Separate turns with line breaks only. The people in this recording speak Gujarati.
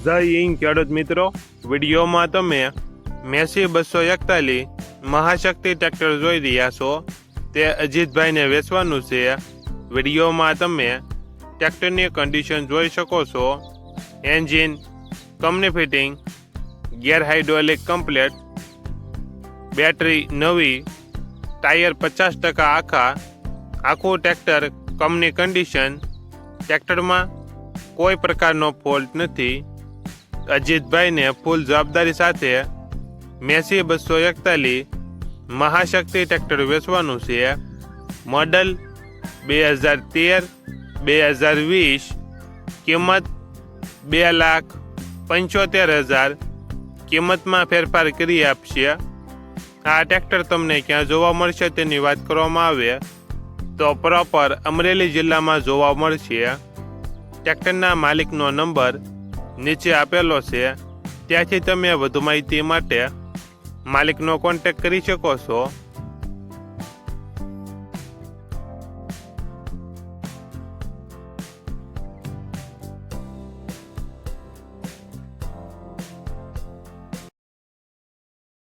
જય હિન્દ ખેડૂત મિત્રો, વિડીયોમાં તમે મેસી 241 મહાશક્તિ ટ્રેક્ટર જોઈ રહ્યા છો. તે અજીતભાઈને વેચવાનું છે. વિડીયોમાં તમે ટ્રેક્ટરની કન્ડિશન જોઈ શકો છો. એન્જિન કંપની ફિટિંગ, ગેર હાઇડ્રોલિક કમ્પ્લેટ, બેટરી નવી, ટાયર 50% આખું ટ્રેક્ટર કંપની કન્ડિશન. ટ્રેક્ટરમાં કોઈ પ્રકારનો ફોલ્ટ નથી. અજીતભાઈને ફૂલ જવાબદારી સાથે મેસી 241 મહાશક્તિ ટ્રેક્ટર વેચવાનું છે. મોડલ 2013-2020, કિંમત 2,75,000. કિંમતમાં ફેરફાર કરી આપશે. આ ટ્રેક્ટર તમને ક્યાં જોવા મળશે તેની વાત કરવામાં આવે તો પ્રોપર અમરેલી જિલ્લામાં જોવા મળશે. ટ્રેક્ટરના માલિકનો નંબર નીચે આપેલો છે, ત્યાંથી તમે વધુ માહિતી માટે માલિકનો કોન્ટેક્ટ કરી શકો છો.